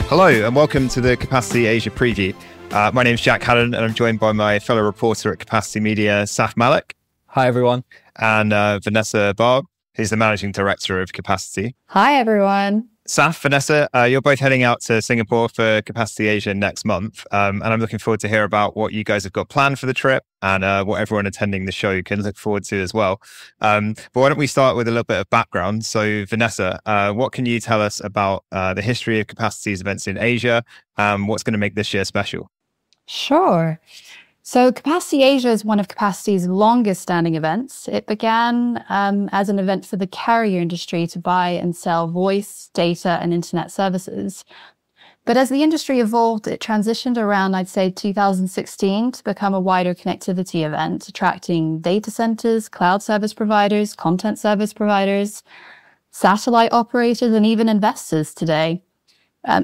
Hello and welcome to the Capacity Asia preview. My name is Jack Haddon and I'm joined by my fellow reporter at Capacity Media, Malik. Hi, everyone. And Vanessa Barbe, who's the managing director of Capacity. Hi, everyone. Vanessa, you're both heading out to Singapore for Capacity Asia next month. And I'm looking forward to hear about what you guys have got planned for the trip and what everyone attending the show can look forward to as well. But why don't we start with a little bit of background? So Vanessa, what can you tell us about the history of Capacity's events in Asia? What's going to make this year special? Sure. So Capacity Asia is one of Capacity's longest standing events. It began as an event for the carrier industry to buy and sell voice, data, and internet services. But as the industry evolved, it transitioned around, I'd say, 2016 to become a wider connectivity event, attracting data centers, cloud service providers, content service providers, satellite operators, and even investors today.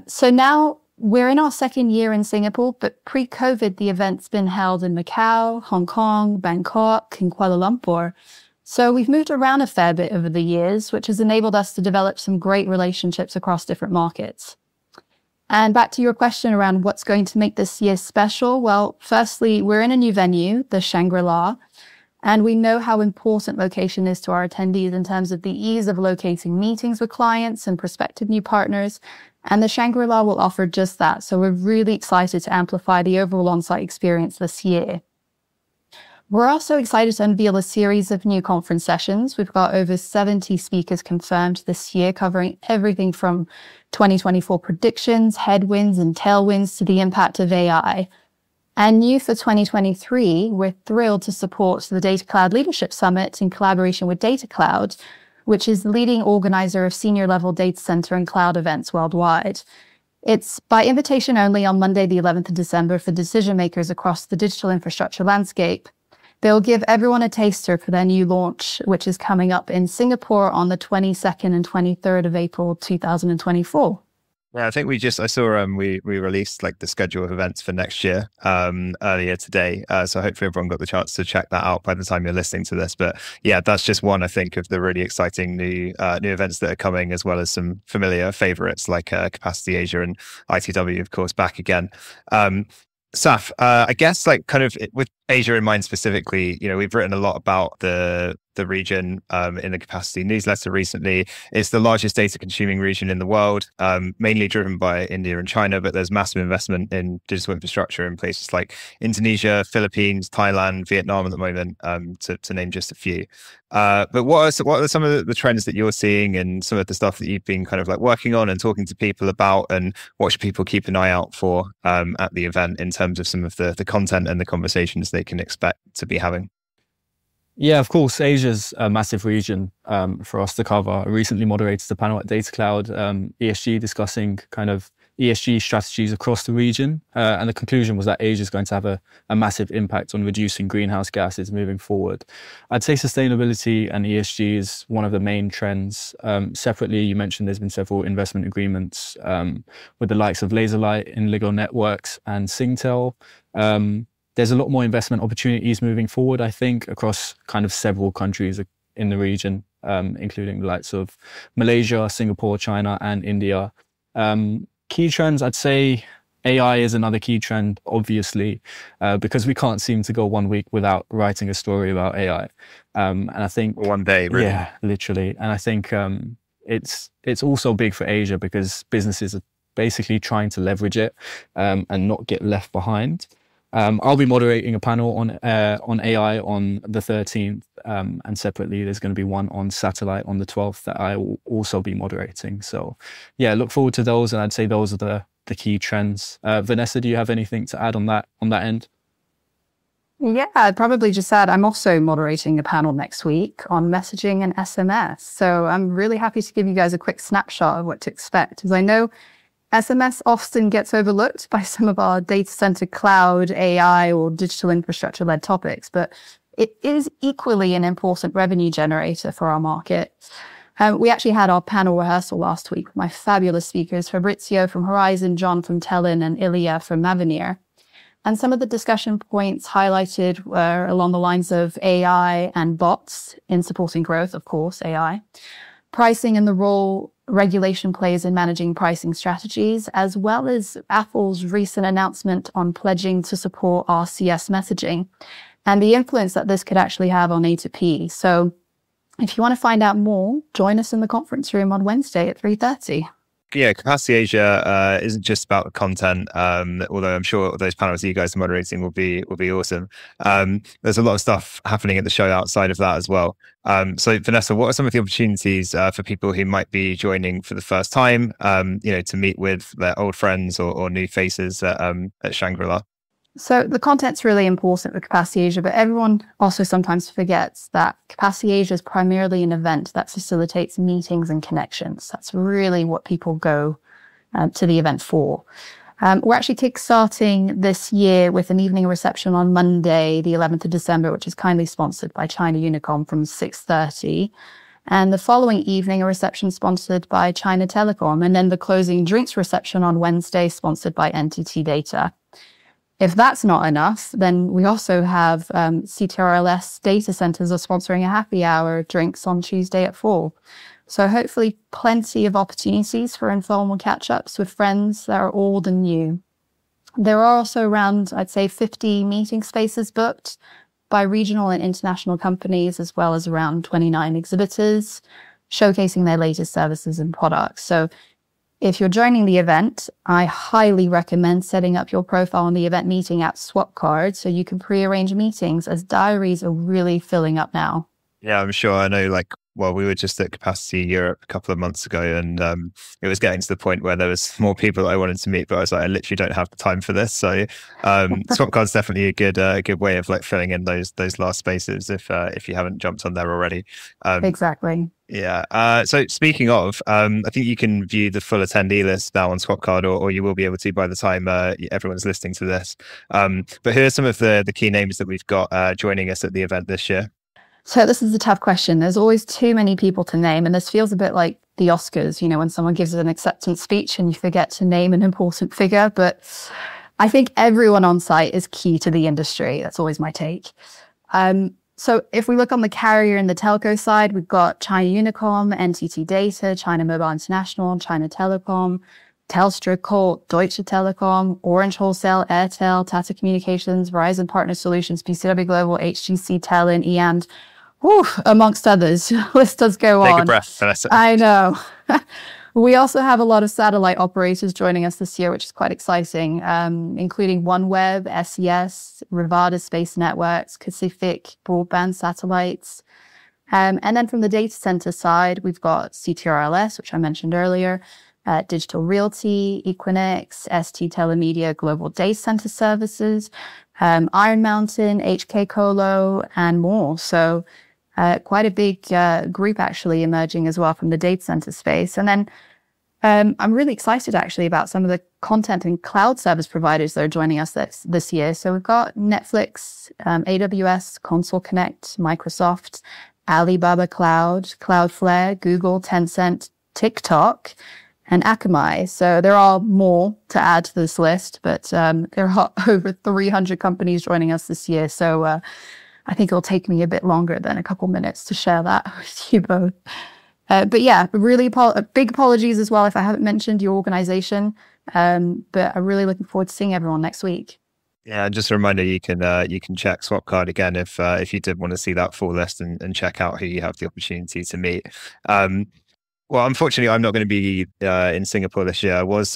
So now we're in our second year in Singapore, but pre-COVID, the event's been held in Macau, Hong Kong, Bangkok, and Kuala Lumpur. So we've moved around a fair bit over the years, which has enabled us to develop some great relationships across different markets. And back to your question around what's going to make this year special. Well, firstly, we're in a new venue, the Shangri-La, and we know how important location is to our attendees in terms of the ease of locating meetings with clients and prospective new partners. And the Shangri-La will offer just that. So we're really excited to amplify the overall on-site experience this year. We're also excited to unveil a series of new conference sessions. We've got over 70 speakers confirmed this year, covering everything from 2024 predictions, headwinds, and tailwinds to the impact of AI. And new for 2023, we're thrilled to support the Data Cloud Leadership Summit in collaboration with Data Cloud, which is the leading organizer of senior-level data center and cloud events worldwide. It's by invitation only on Monday, the 11th of December for decision makers across the digital infrastructure landscape. They'll give everyone a taster for their new launch, which is coming up in Singapore on the 22nd and 23rd of April, 2024. Yeah, I think I saw we released like the schedule of events for next year earlier today. So hopefully everyone got the chance to check that out by the time you're listening to this. But yeah, that's just one, I think, of the really exciting new events that are coming, as well as some familiar favorites like Capacity Asia and ITW, of course, back again. I guess like kind of with Asia in mind specifically, we've written a lot about the region in the Capacity newsletter recently. It's the largest data consuming region in the world, mainly driven by India and China, but there's massive investment in digital infrastructure in places like Indonesia, Philippines, Thailand, Vietnam at the moment, to name just a few. But what are some of the trends that you're seeing and some of the stuff that you've been kind of like working on and talking to people about, and what should people keep an eye out for at the event in terms of some of the content and the conversations they can expect to be having? Yeah, of course, Asia's a massive region for us to cover. I recently moderated a panel at Data Cloud, ESG, discussing kind of ESG strategies across the region. And the conclusion was that Asia is going to have a massive impact on reducing greenhouse gases moving forward. I'd say sustainability and ESG is one of the main trends. Separately, you mentioned there's been several investment agreements with the likes of Laserlight, Inligo Networks, and Singtel. There's a lot more investment opportunities moving forward, I think, across kind of several countries in the region, including the likes of Malaysia, Singapore, China, and India. Key trends, I'd say AI is another key trend, obviously, because we can't seem to go 1 week without writing a story about AI. And I think one day, really. Yeah, literally. And I think it's also big for Asia because businesses are basically trying to leverage it and not get left behind. I'll be moderating a panel on AI on the 13th, and separately there's going to be one on satellite on the 12th that I will also be moderating. So yeah, look forward to those, and I'd say those are the key trends. Vanessa, do you have anything to add on that end? Yeah, I'd probably just add, I'm also moderating a panel next week on messaging and SMS. So I'm really happy to give you guys a quick snapshot of what to expect, because I know SMS often gets overlooked by some of our data center cloud, AI, or digital infrastructure-led topics, but it is equally an important revenue generator for our market. We actually had our panel rehearsal last week with my fabulous speakers, Fabrizio from Horizon, John from Telin, and Ilya from Mavenir. And some of the discussion points highlighted were along the lines of AI and bots in supporting growth, of course, AI, pricing and the role regulation plays in managing pricing strategies, as well as Apple's recent announcement on pledging to support RCS messaging and the influence that this could actually have on A2P. So if you want to find out more, join us in the conference room on Wednesday at 3:30. Yeah, Capacity Asia isn't just about the content, although I'm sure those panels that you guys are moderating will be awesome. There's a lot of stuff happening at the show outside of that as well. So Vanessa, what are some of the opportunities for people who might be joining for the first time, to meet with their old friends or new faces at Shangri-La? So the content's really important with Capacity Asia, but everyone also sometimes forgets that Capacity Asia is primarily an event that facilitates meetings and connections. That's really what people go to the event for. We're actually kickstarting this year with an evening reception on Monday, the 11th of December, which is kindly sponsored by China Unicom from 6:30. And the following evening, a reception sponsored by China Telecom, and then the closing drinks reception on Wednesday, sponsored by NTT Data. If that's not enough, then we also have CTRLS data centers are sponsoring a happy hour drinks on Tuesday at 4. So hopefully plenty of opportunities for informal catch-ups with friends that are old and new. There are also around, I'd say, 50 meeting spaces booked by regional and international companies, as well as around 29 exhibitors showcasing their latest services and products. So if you're joining the event, I highly recommend setting up your profile on the event meeting app Swapcard so you can pre-arrange meetings, as diaries are really filling up now. Yeah, I'm sure. I know, we were just at Capacity Europe a couple of months ago, and it was getting to the point where there was more people that I wanted to meet, but I was like, I literally don't have the time for this. So Swapcard's definitely a good way of filling in those last spaces if you haven't jumped on there already. Exactly. Yeah. So speaking of, I think you can view the full attendee list now on Swapcard, or you will be able to by the time everyone's listening to this. But here are some of the key names that we've got joining us at the event this year. So this is a tough question. There's always too many people to name, and this feels a bit like the Oscars, when someone gives an acceptance speech and you forget to name an important figure. But I think everyone on site is key to the industry. That's always my take. So if we look on the carrier and the telco side, we've got China Unicom, NTT Data, China Mobile International, China Telecom, Telstra, Colt, Deutsche Telekom, Orange Wholesale, Airtel, Tata Communications, Verizon Partner Solutions, PCW Global, HGC, Telin, eAnd, amongst others. List does go on. Take a breath, Vanessa. I know. We also have a lot of satellite operators joining us this year, which is quite exciting, including OneWeb, SES, Rivada Space Networks, Pacific Broadband Satellites. And then from the data center side, we've got CTRLS, which I mentioned earlier, Digital Realty, Equinix, ST Telemedia Global Data Center Services, Iron Mountain, HK Colo, and more. So quite a big group actually emerging as well from the data center space. And then I'm really excited actually about some of the content and cloud service providers that are joining us this year. So we've got Netflix, AWS, Console Connect, Microsoft, Alibaba Cloud, Cloudflare, Google, Tencent, TikTok, and Akamai. So there are more to add to this list, but there are over 300 companies joining us this year. So I think it'll take me a bit longer than a couple minutes to share that with you both. But yeah, really big apologies as well if I haven't mentioned your organization. But I'm really looking forward to seeing everyone next week. Yeah, just a reminder, you can check Swapcard again if you did want to see that full list and check out who you have the opportunity to meet. Well, unfortunately, I'm not going to be in Singapore this year. I was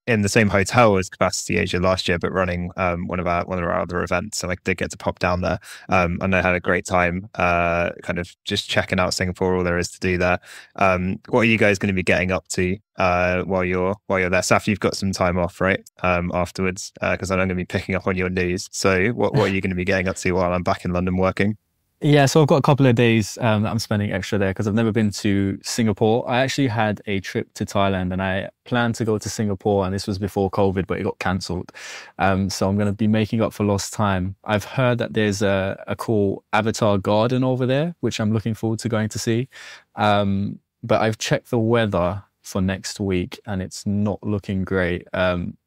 in the same hotel as Capacity Asia last year, but running one of our other events, so I did get to pop down there, and I had a great time, kind of just checking out Singapore, all there is to do there. What are you guys going to be getting up to while you're there? Saf, you've got some time off, right? Afterwards, because I'm going to be picking up on your news. So, what are you going to be getting up to while I'm back in London working? Yeah, so I've got a couple of days that I'm spending extra there because I've never been to Singapore. I actually had a trip to Thailand and I planned to go to Singapore, and this was before COVID, but it got cancelled. So I'm going to be making up for lost time. I've heard that there's a cool Avatar Garden over there, which I'm looking forward to going to see. But I've checked the weather for next week, and it's not looking great.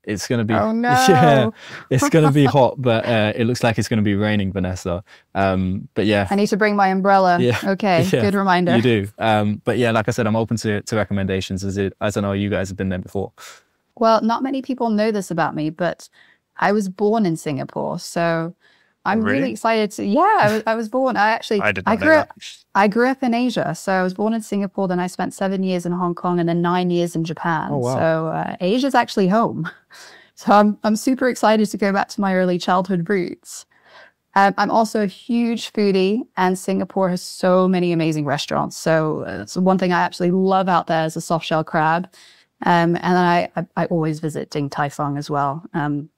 It's going to be, oh no, yeah, it's going to be hot, but it looks like it's going to be raining, Vanessa. But yeah, I need to bring my umbrella. Yeah, okay, yeah, good reminder. You do. But yeah, like I said, I'm open to recommendations as I know you guys have been there before. Well, not many people know this about me, but I was born in Singapore, so I'm really excited to. Yeah, I was born. I grew up in Asia, so I was born in Singapore. Then I spent 7 years in Hong Kong, and then 9 years in Japan. Oh, wow. So Asia's actually home. So I'm super excited to go back to my early childhood roots. I'm also a huge foodie, and Singapore has so many amazing restaurants. So one thing I absolutely love out there is the soft shell crab. And then I always visit Ding Tai Fung as well.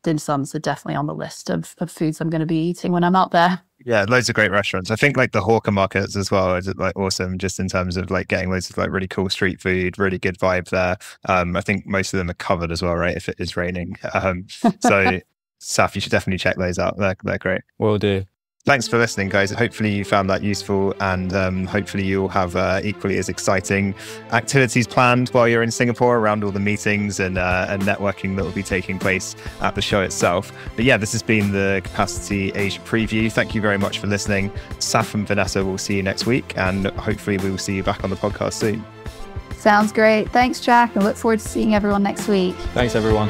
Dim sums are definitely on the list of foods I'm going to be eating when I'm out there. Yeah, loads of great restaurants. I think like the hawker markets as well is like awesome, just in terms of like getting loads of like really cool street food, really good vibe there. I think most of them are covered as well, right? If it is raining. So Saf, you should definitely check those out. They're great. Will do. Thanks for listening, guys. Hopefully you found that useful, and hopefully you'll have equally as exciting activities planned while you're in Singapore around all the meetings and networking that will be taking place at the show itself. But yeah, this has been the Capacity Asia preview. Thank you very much for listening. Saf and Vanessa will see you next week, and hopefully we will see you back on the podcast soon. Sounds great. Thanks, Jack. I look forward to seeing everyone next week. Thanks, everyone.